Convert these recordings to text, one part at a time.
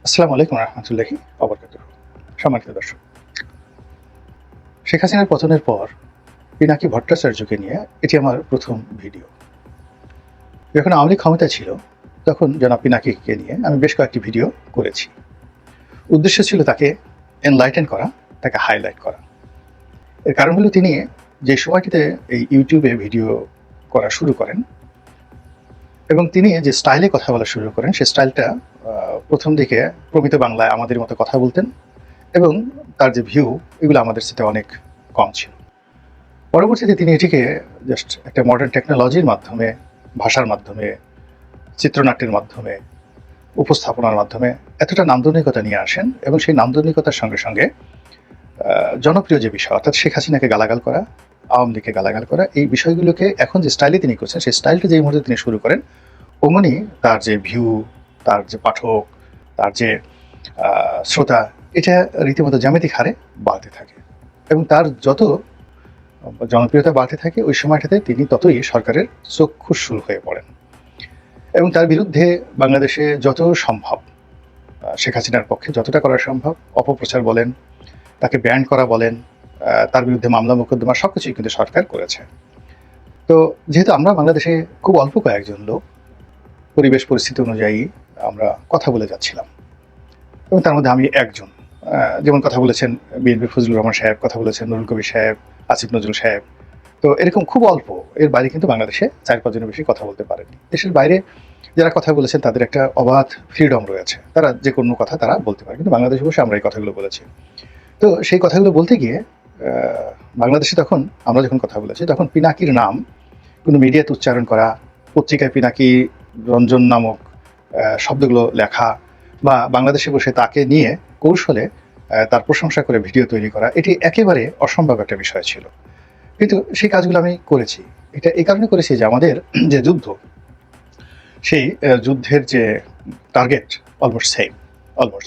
আসসালামু আলাইকুম রহমতুল্লাহি ওয়া বারাকাতুহু। সম্মানিত দর্শক, শেখ হাসিনার পতনের পর পিনাকি ভট্টাচার্যকে নিয়ে এটি আমার প্রথম ভিডিও। যখন আওয়ামী লীগ ক্ষমতায় ছিল তখন জনাব পিনাকিকে নিয়ে আমি বেশ কয়েকটি ভিডিও করেছি। উদ্দেশ্য ছিল তাকে এনলাইটেন করা, তাকে হাইলাইট করা। এর কারণ হলো তিনি যে সময়টিতে এই ইউটিউবে ভিডিও করা শুরু করেন এবং তিনি যে স্টাইলে কথা বলা শুরু করেন সেই স্টাইলটা প্রথম দিকে প্রমিত বাংলায় আমাদের মতো কথা বলতেন এবং তার যে ভিউ এগুলো আমাদের সাথে অনেক কম ছিল। পরবর্তীতে তিনি এটিকে জাস্ট একটা মডার্ন টেকনোলজির মাধ্যমে, ভাষার মাধ্যমে, চিত্রনাট্যের মাধ্যমে, উপস্থাপনার মাধ্যমে এতটা নান্দনিকতা নিয়ে আসেন এবং সেই নান্দনিকতার সঙ্গে সঙ্গে জনপ্রিয় যে বিষয় অর্থাৎ শেখ হাসিনাকে গালাগাল করা, আওয়ামী লীগকে গালাগাল করা, এই বিষয়গুলোকে এখন যে স্টাইলে তিনি করছেন সেই স্টাইলটা যেই মুহূর্তে তিনি শুরু করেন অমনি তার যে ভিউ, তার যে পাঠক, তার যে শ্রোতা, এটা রীতিমতো জ্যামিতিক হারে বাড়তে থাকে এবং তার যত জনপ্রিয়তা বাড়তে থাকে ওই সময়টাতে তিনি ততই সরকারের চক্ষুশূল হয়ে পড়েন এবং তার বিরুদ্ধে বাংলাদেশে যত সম্ভব শেখ হাসিনার পক্ষে যতটা করা সম্ভব অপপ্রচার বলেন, তাকে ব্যান করা বলেন, তার বিরুদ্ধে মামলা মোকদ্দমা সব কিছুই কিন্তু সরকার করেছে। তো যেহেতু আমরা বাংলাদেশে খুব অল্প কয়েকজন লোক পরিবেশ পরিস্থিতি অনুযায়ী আমরা কথা বলে যাচ্ছিলাম এবং তার মধ্যে আমি একজন। যেমন কথা বলেছেন বিএনপির ফজলুর রহমান সাহেব, কথা বলেছেন নুরুল কবির সাহেব, আসিফ নজরুল সাহেব। তো এরকম খুব অল্প, এর বাইরে কিন্তু বাংলাদেশে ৪-৫ জনের বেশি কথা বলতে পারেনি। দেশের বাইরে যারা কথা বলেছেন তাদের একটা অবাধ ফ্রিডম রয়েছে, তারা যে কোনো কথা তারা বলতে পারে, কিন্তু বাংলাদেশে বসে আমরা এই কথাগুলো বলেছি। তো সেই কথাগুলো বলতে গিয়ে বাংলাদেশে তখন আমরা যখন কথা বলেছি তখন পিনাকির নাম কোনো মিডিয়াতে উচ্চারণ করা, পত্রিকায় পিনাকি রঞ্জন নামক শব্দগুলো লেখা বা বাংলাদেশে বসে তাকে নিয়ে কৌশলে তার প্রশংসা করে ভিডিও তৈরি করা, এটি একেবারে অসম্ভব একটা বিষয় ছিল। কিন্তু সেই কাজগুলো আমি করেছি। এটা এই কারণে করেছি যে আমাদের যে যুদ্ধ, সেই যুদ্ধের যে টার্গেট অলমোস্ট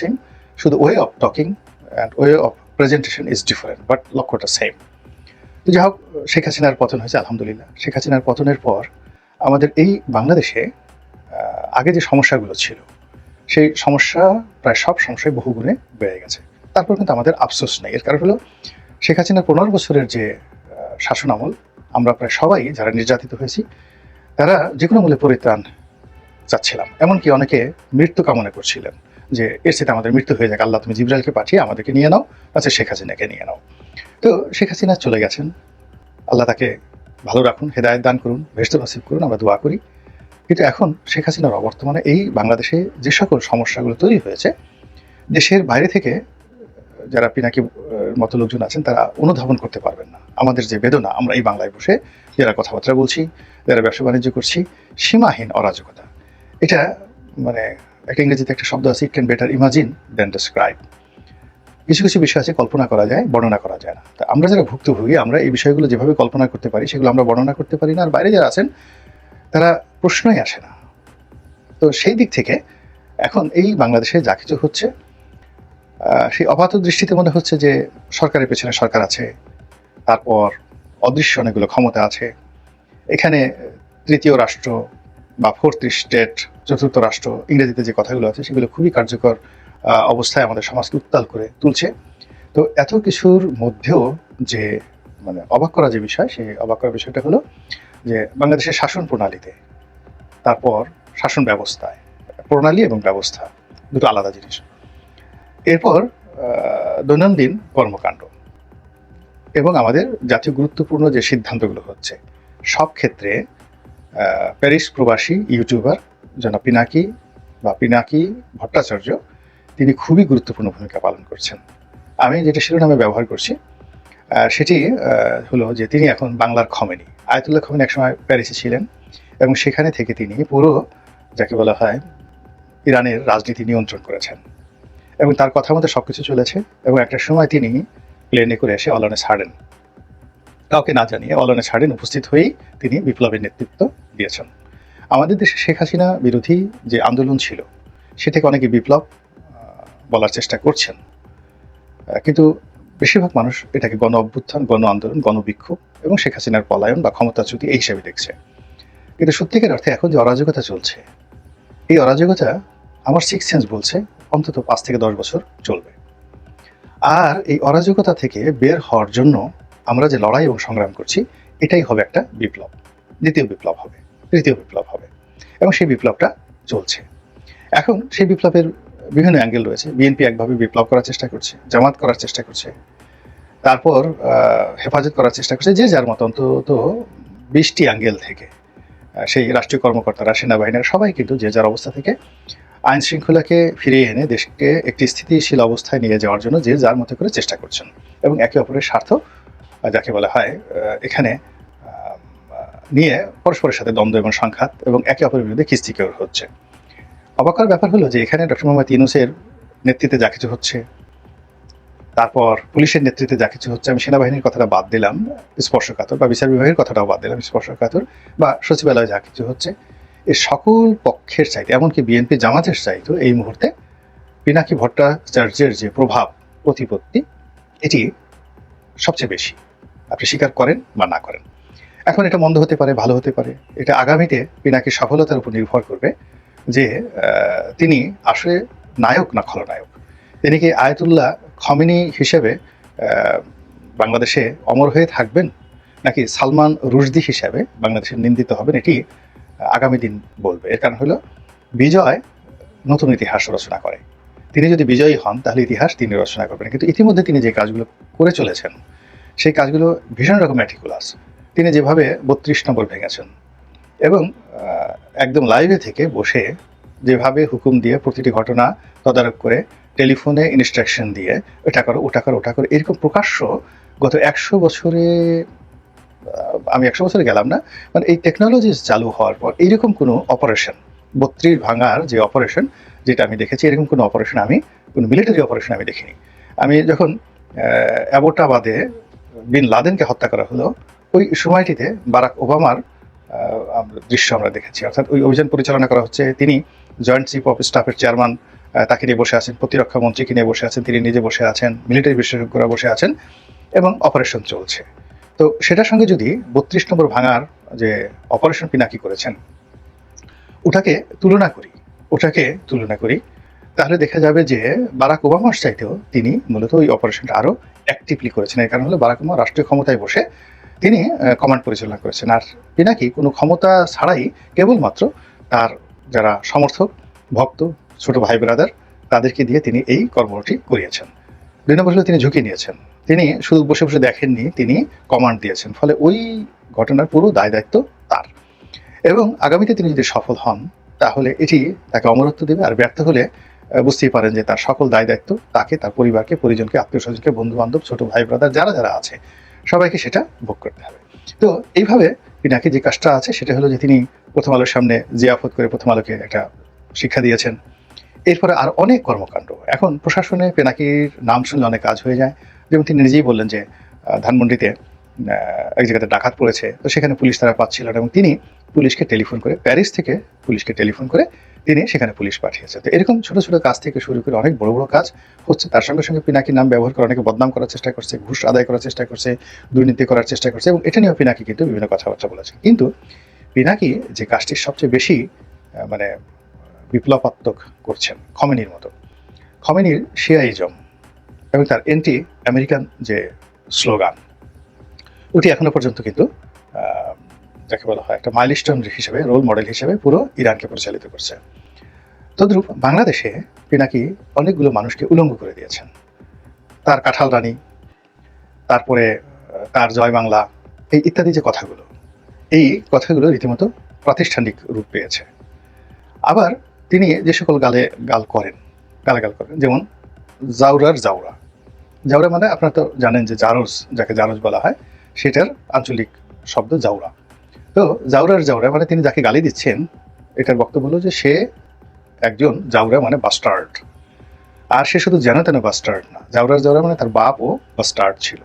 সেম, শুধু way of talking and way of presentation is different, but লক্ষ্যটা সেম। তো যাই হোক, শেখ হাসিনার পতন হয়েছে আলহামদুলিল্লাহ। শেখ হাসিনার পতনের পর আমাদের এই বাংলাদেশে আগে যে সমস্যাগুলো ছিল সেই সমস্যা প্রায় সব সমস্যায় বহুগুণে বেড়ে গেছে। তারপর কিন্তু আমাদের আফসোস নেই। এর কারণ হলো শেখ হাসিনার ১৫ বছরের যে শাসন আমল, আমরা প্রায় সবাই যারা নির্যাতিত হয়েছি তারা যে কোনো মূল্যে পরিত্রাণ চাচ্ছিলাম। এমনকি অনেকে মৃত্যু কামনা করছিলেন যে এর সাথে আমাদের মৃত্যু হয়ে যাক, আল্লাহ তুমি জিবরাইলকে পাঠিয়ে আমাদেরকে নিয়ে নাও, আচ্ছা শেখ হাসিনাকে নিয়ে নাও। তো শেখ হাসিনা চলে গেছেন, আল্লাহ তাকে ভালো রাখুন, হেদায়েত দান করুন, বেহেশত নসিব করুন, আমরা দোয়া করি। কিন্তু এখন শেখ হাসিনার অবর্তমানে এই বাংলাদেশে যে সকল সমস্যাগুলো তৈরি হয়েছে, দেশের বাইরে থেকে যারা পিনাকি মতো লোকজন আছেন তারা অনুধাবন করতে পারবেন না আমাদের যে বেদনা। আমরা এই বাংলায় বসে যারা কথাবার্তা বলছি, যারা ব্যবসা বাণিজ্য করছি, সীমাহীন অরাজকতা। এটা মানে একটা ইংরেজিতে একটা শব্দ আছে, it can better imagine than describe. কিছু কিছু বিষয় আছে কল্পনা করা যায়, বর্ণনা করা যায় না। তা আমরা যারা ভুক্তভোগী, আমরা এই বিষয়গুলো যেভাবে কল্পনা করতে পারি সেগুলো আমরা বর্ণনা করতে পারি না, আর বাইরে যারা আছেন তারা প্রশ্নই আসে না। তো সেই দিক থেকে এখন এই বাংলাদেশে যা কিছু হচ্ছে সেই অবাধ দৃষ্টিতে মনে হচ্ছে যে সরকারের পেছনে সরকার আছে, তারপর অদৃশ্য অনেকগুলো ক্ষমতা আছে। এখানে তৃতীয় রাষ্ট্র বা ফোর্থ স্টেট, চতুর্থ রাষ্ট্র, ইংরেজিতে যে কথাগুলো আছে সেগুলো খুবই কার্যকর অবস্থায় আমাদের সমাজকে উত্তাল করে তুলছে। তো এত কিছুর মধ্যেও যে মানে অবাক করা যে বিষয়, সেই অবাক করার বিষয়টা হলো যে বাংলাদেশের শাসন প্রণালীতে, তারপর শাসন ব্যবস্থায়, প্রণালী এবং ব্যবস্থা দুটো আলাদা জিনিস। এরপর দৈনন্দিন কর্মকাণ্ড এবং আমাদের জাতীয় গুরুত্বপূর্ণ যে সিদ্ধান্তগুলো হচ্ছে সব ক্ষেত্রে প্যারিস প্রবাসী ইউটিউবার জনাব পিনাকি ভট্টাচার্য তিনি খুবই গুরুত্বপূর্ণ ভূমিকা পালন করছেন। আমি যেটা শিরোনামে ব্যবহার করছি সেটি হলো যে তিনি এখন বাংলার খমেনি। আয়াতুল্লাহ খমেনি একসময় প্যারিসে ছিলেন এবং সেখানে থেকে তিনি পুরো যাকে বলা হয় ইরানের রাজনীতি নিয়ন্ত্রণ করেছেন এবং তার কথা মতো সবকিছু চলেছে। এবং একটা সময় তিনি প্লেনে করে এসে অলনে ছাড়েন, কাউকে না জানিয়ে অলনে ছাড়েন, উপস্থিত হয়েই তিনি বিপ্লবের নেতৃত্ব দিয়েছেন। আমাদের দেশে শেখ হাসিনা বিরোধী যে আন্দোলন ছিল সেটাকে অনেকে বিপ্লব বলার চেষ্টা করছেন, কিন্তু বেশিরভাগ মানুষ এটাকে গণ অভ্যুত্থান, গণ আন্দোলন, গণবিক্ষোভ এবং শেখ হাসিনার পলায়ন বা ক্ষমতাচ্যুতি এই হিসেবে দেখছে। কিন্তু সত্যিকার অর্থে এখন যে অরাজকতা চলছে, এই অরাজকতা আমার সিক্স সেন্স বলছে অন্তত 5 থেকে 10 বছর চলবে। আর এই অরাজকতা থেকে বের হওয়ার জন্য আমরা যে লড়াই এবং সংগ্রাম করছি, এটাই হবে একটা বিপ্লব। দ্বিতীয় বিপ্লব হবে, তৃতীয় বিপ্লব হবে, এবং সেই বিপ্লবটা চলছে। এখন সেই বিপ্লবের বিভিন্ন অ্যাঙ্গেল রয়েছে। বিএনপি একভাবে বিপ্লব করার চেষ্টা করছে, জামাত করার চেষ্টা করছে, তারপর হেফাজত করার চেষ্টা করছে, যে যার মতো অন্তত 20টি অ্যাঙ্গেল থেকে। সেই রাষ্ট্রীয় কর্মকর্তারা, সেনাবাহিনীরা সবাই কিন্তু যে যার অবস্থা থেকে আইন শৃঙ্খলাকে ফিরিয়ে এনে দেশকে একটি স্থিতিশীল অবস্থায় নিয়ে যাওয়ার জন্য যে যার মতো করে চেষ্টা করছেন, এবং একে অপরের স্বার্থ যাকে বলা হয় এখানে নিয়ে পরস্পরের সাথে দ্বন্দ্ব এবং সংঘাত এবং একে অপরের বিরুদ্ধে খিস্তিকেও হচ্ছে। অবাক ব্যাপার হলো যে এখানে ডক্টর মোহাম্মদ ইউনূসের নেতৃত্বে যা কিছু হচ্ছে, তারপর পুলিশের নেতৃত্বে যা কিছু হচ্ছে, আমি সেনাবাহিনীর কথাটা বাদ দিলাম স্পর্শকাতর, বা বিচার বিভাগের কথাটাও বাদ দিলাম স্পর্শকাতর, বা সচিবালয়ে যা কিছু হচ্ছে, এই সকল পক্ষের চাইতে, এমনকি বিএনপি জামাতের চাইতে এই মুহূর্তে পিনাকি ভট্টাচার্যের যে প্রভাব প্রতিপত্তি, এটি সবচেয়ে বেশি, আপনি স্বীকার করেন বা না করেন। এখন এটা মন্দ হতে পারে, ভালো হতে পারে, এটা আগামীতে পিনাকির সফলতার উপর নির্ভর করবে যে তিনি আসলে নায়ক না খলনায়ক। তিনি কি আয়াতুল্লাহ খমেনি হিসেবে বাংলাদেশে অমর হয়ে থাকবেন, নাকি সালমান রুশদি হিসাবে বাংলাদেশের নিন্দিত হবেন, এটি আগামী দিন বলবে। এর কারণ হলো বিজয় নতুন ইতিহাস রচনা করে। তিনি যদি বিজয়ী হন তাহলে ইতিহাস তিনি রচনা করবেন, কিন্তু ইতিমধ্যে তিনি যে কাজগুলো করে চলেছেন সেই কাজগুলো ভীষণ রকম ম্যাটিকুলাস। তিনি যেভাবে 32 নম্বর ভেঙেছেন এবং একদম লাইভে থেকে বসে যেভাবে হুকুম দিয়ে প্রতিটি ঘটনা তদারক করে, টেলিফোনে ইনস্ট্রাকশন দিয়ে এটা করো, ওটা করো, ওটা করো, এরকম প্রকাশ্য গত 100 বছরে, আমি 100 বছরে গেলাম না, মানে এই টেকনোলজি চালু হওয়ার পর এইরকম কোনো অপারেশন, 32 ভাঙার যে অপারেশন যেটা আমি দেখেছি, এরকম কোনো অপারেশন আমি, কোনো মিলিটারি অপারেশন আমি দেখিনি। আমি যখন অ্যাবোটাবাদে বিন লাদেনকে হত্যা করা হলো, ওই সময়টিতে বারাক ওবামার দৃশ্য আমরা দেখেছি, অর্থাৎ ওই অভিযান পরিচালনা করা হচ্ছে, তিনি জয়েন্ট চিফ অফ স্টাফের চেয়ারম্যান, তাকে নিয়ে বসে আছেন, প্রতিরক্ষা মন্ত্রীকে নিয়ে বসে আছেন, তিনি নিজে বসে আছেন, মিলিটারি বিশেষজ্ঞরা বসে আছেন, এবং অপারেশন চলছে। তো সেটার সঙ্গে যদি 32 নম্বর ভাঙার যে অপারেশন পিনাকি করেছেন ওটাকে তুলনা করি, তাহলে দেখা যাবে যে বারাক ওবামার চাইতেও তিনি মূলত ওই অপারেশনটা আরো অ্যাক্টিভলি করেছেন। এর কারণ হলো বারাক ওবামা রাষ্ট্রীয় ক্ষমতায় বসে তিনি কমান্ড পরিচালনা করেছেন, আর পিনাকি কোনো ক্ষমতা ছাড়াই কেবলমাত্র তার যারা সমর্থক, ভক্ত, ছোট ভাই ব্রাদার, তাদেরকে দিয়ে তিনি এই কর্মটি করিয়েছেন। 2 নম্বর হলো তিনি ঝুঁকি নিয়েছেন, তিনি শুধু বসে বসে দেখেননি, তিনি কমান্ড দিয়েছেন, ফলে ওই ঘটনার পুরো দায় দায়িত্ব তার। এবং আগামীতে তিনি যদি সফল হন তাহলে এটি তাকে অমরত্ব দেবে, আর ব্যর্থ হলে বুঝতেই পারেন যে তার সকল দায় দায়িত্ব তাকে, তার পরিবারকে, পরিজনকে, আত্মীয় স্বজনকে, বন্ধু বান্ধব, ছোট ভাই ব্রাদার যারা যারা আছে সবাইকে সেটা ভোগ করতে হবে। তো এইভাবে পিনাকি যে কাজটা আছে সেটা হলো যে তিনি প্রথম আলোর সামনে জিয়াফত করে প্রথম আলোকে একটা শিক্ষা দিয়েছেন। এরপরে আর অনেক কর্মকাণ্ড, এখন প্রশাসনে পিনাকির নাম শুনলে অনেক কাজ হয়ে যায়। যেমন তিনি নিজেই বললেন যে ধানমন্ডিতে এক জায়গাতে ডাকাত পড়েছে, তো সেখানে পুলিশ তারা পাচ্ছিল না, এবং তিনি পুলিশকে টেলিফোন করে, প্যারিস থেকে পুলিশকে টেলিফোন করে তিনি সেখানে পুলিশ পাঠিয়েছে। তো এরকম ছোট ছোট কাজ থেকে শুরু করে অনেক বড় বড় কাজ হচ্ছে। তার সঙ্গে সঙ্গে পিনাকির নাম ব্যবহার করে অনেকে বদনাম করার চেষ্টা করছে, ঘুষ আদায় করার চেষ্টা করছে, দুর্নীতি করার চেষ্টা করছে, এবং এটা নিয়েও পিনাকি কিন্তু বিভিন্ন কথাবার্তা বলেছে। কিন্তু পিনাকি যে কাজটি সবচেয়ে বেশি মানে বিপ্লবাত্মক করছেন, খমেনির মতো, খমেনির শিয়াইজম এবং তার এন্টি আমেরিকান যে স্লোগান, ওটি এখনো পর্যন্ত কিন্তু যাকে বলা হয় একটা মাইলস্টোন হিসেবে, রোল মডেল হিসেবে পুরো ইরানকে পরিচালিত করছে। তদ্রূপ বাংলাদেশে পিনাকি অনেকগুলো মানুষকে উলঙ্গ করে দিয়েছেন। তার কাঁঠাল রানী, তারপরে তার জয় বাংলা, এই ইত্যাদি যে কথাগুলো, এই কথাগুলো রীতিমতো প্রাতিষ্ঠানিক রূপ পেয়েছে। আবার তিনি যে সকল গালাগাল করেন, যেমন জাউরার জাউরা, জাউরা মানে আপনারা তো জানেন যে জারজ, যাকে জারজ বলা হয়, সেটার আঞ্চলিক শব্দ জাউরা। তো জাউরার জাউরা মানে তিনি যাকে গালি দিচ্ছেন, এটার বক্তব্য হলো যে সে একজন জাউরা মানে বাস্টার্ড, আর সে শুধু যেন তেন বাস্টার্ড না, জাউরার জাউরা মানে তার বাপও বাস্টার্ড ছিল।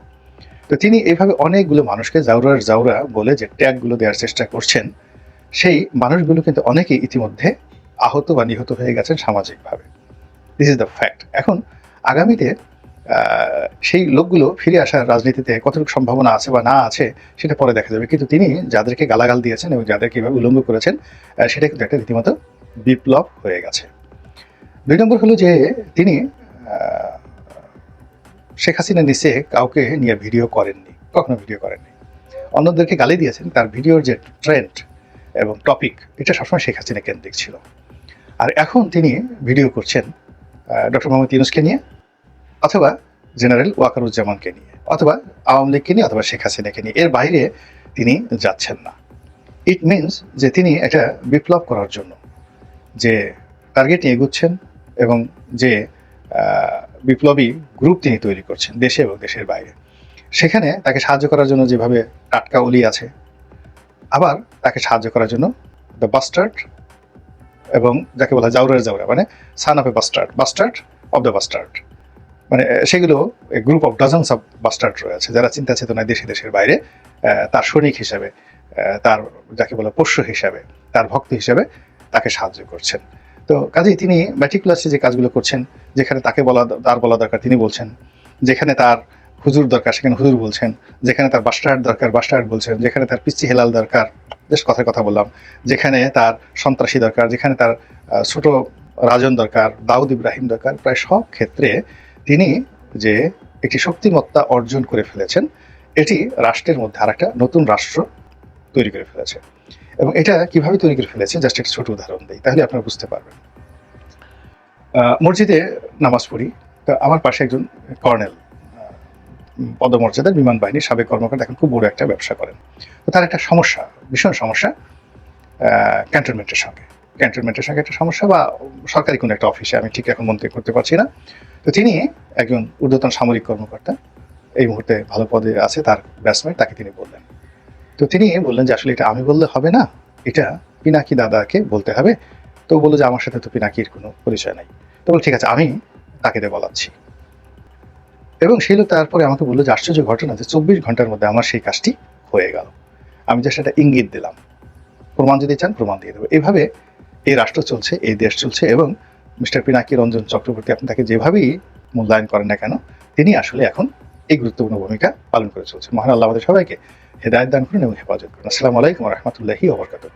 তো তিনি এইভাবে অনেকগুলো মানুষকে জাউরার জাউরা বলে যে ট্যাগগুলো দেওয়ার চেষ্টা করছেন, সেই মানুষগুলো কিন্তু অনেকেই ইতিমধ্যে আহত বা নিহত হয়ে গেছেন সামাজিকভাবে। This is the fact. এখন আগামীতে সেই লোকগুলো ফিরে আসার রাজনীতিতে কতটুকু সম্ভাবনা আছে বা না আছে সেটা পরে দেখা যাবে, কিন্তু তিনি যাদেরকে গালাগাল দিয়েছেন এবং যাদেরকে এভাবে উলঙ্গ করেছেন, সেটা কিন্তু একটা রীতিমতো বিপ্লব হয়ে গেছে। 2 নম্বর হলো যে তিনি আহ, শেখ হাসিনা নিচে কাউকে নিয়ে ভিডিও করেননি, কখনো ভিডিও করেননি। অন্যদেরকে গালি দিয়েছেন, তার ভিডিওর যে ট্রেন্ড এবং টপিক এটা সবসময় শেখ হাসিনা কেন্দ্রিক ছিল। আর এখন তিনি ভিডিও করছেন ডক্টর মোহাম্মদ ইউনূসকে নিয়ে, অথবা জেনারেল ওয়াকারুজ্জামানকে নিয়ে, অথবা আওয়ামী লীগকে নিয়ে, অথবা শেখ হাসিনাকে নিয়ে। এর বাইরে তিনি যাচ্ছেন না। ইট মিনস যে তিনি এটা বিপ্লব করার জন্য যে টার্গেট নিয়ে এগুচ্ছেন এবং যে বিপ্লবী গ্রুপ তিনি তৈরি করছেন দেশে এবং দেশের বাইরে, সেখানে তাকে সাহায্য করার জন্য যেভাবে টাটকা অলি আছে, আবার তাকে সাহায্য করার জন্য দ্য বাস্টার্ড এবং যাকে বলা জাউরের জাউরা, মানে son of A bastard, bastard of the bastard, মানে সেগুলো group of dozens of bastard রয়েছে যারা চিন্তা চেতনায় দেশে দেশের বাইরে তার সৈনিক হিসেবে, তার যাকে বলে পোষ্য হিসাবে, তার ভক্ত হিসেবে তাকে সাহায্য করছেন। তো কাজেই তিনি ম্যাটিকুলাসলি যে কাজগুলো করছেন, যেখানে তাকে তার বলা দরকার তিনি বলছেন, যেখানে তার হুজুর দরকার সেখানে হুজুর বলছেন, যেখানে তার বাস্টার্ড দরকার বাস্টার্ড বলছেন, যেখানে তার পিচ্চি হেলাল দরকার, বেশ কথার কথা বললাম, যেখানে তার সন্ত্রাসী দরকার, যেখানে তার ছোট রাজন দরকার, দাউদ ইব্রাহিম দরকার, প্রায় সব ক্ষেত্রে তিনি যে একটি শক্তিমত্তা অর্জন করে ফেলেছেন, এটি রাষ্ট্রের মধ্যে আর একটা নতুন রাষ্ট্র তৈরি করে ফেলেছে। এবং এটা কিভাবে তৈরি করে ফেলেছে জাস্ট একটা ছোট উদাহরণ দিই, তাহলে আপনারা বুঝতে পারবেন। মসজিদে নামাজ পড়ি, তো আমার পাশে একজন কর্নেল, পদমর্যাদার বিমান বাহিনীর সাবেক কর্মকর্তা, এখন খুব বড় একটা ব্যবসা করেন। তো তার একটা সমস্যা, ভীষণ সমস্যা ক্যান্টনমেন্টের সঙ্গে একটা সমস্যা, বা সরকারি কোনো একটা অফিসে, আমি ঠিক এখন মনে করতে পারছি না। তো তিনি একজন ঊর্ধ্বতন সামরিক কর্মকর্তা, এই মুহূর্তে ভালো পদে আছে, তার ব্যাটসম্যান, তাকে তিনি বললেন। তো তিনি বললেন যে আসলে এটা আমি বললে হবে না, এটা পিনাকি দাদাকে বলতে হবে। তো বললো যে আমার সাথে তো পিনাকির কোনো পরিচয় নাই। তো বল ঠিক আছে, আমি তাকে দিয়ে বলাচ্ছি। এবং সেই লোক তারপরে আমাকে বললো যে আশ্চর্য ঘটনা, যে 24 ঘন্টার মধ্যে আমার সেই কাজটি হয়ে গেল। আমি জাস্ট একটা ইঙ্গিত দিলাম, প্রমাণ যদি চান প্রমাণ দিয়ে দেবো। এইভাবে এই রাষ্ট্র চলছে, এই দেশ চলছে। এবং মিস্টার পিনাকি রঞ্জন চক্রবর্তী, আপনি তাকে যেভাবেই মূল্যায়ন করেন না কেন, তিনি আসলে এখন এই গুরুত্বপূর্ণ ভূমিকা পালন করে চলছেন। মহান আল্লাহ আমাদের সবাইকে হেদায়েত দান করুন এবং হেফাজত করুন। আসসালামু আলাইকুম ওয়া রাহমাতুল্লাহি ওয়া বারাকাতুহু।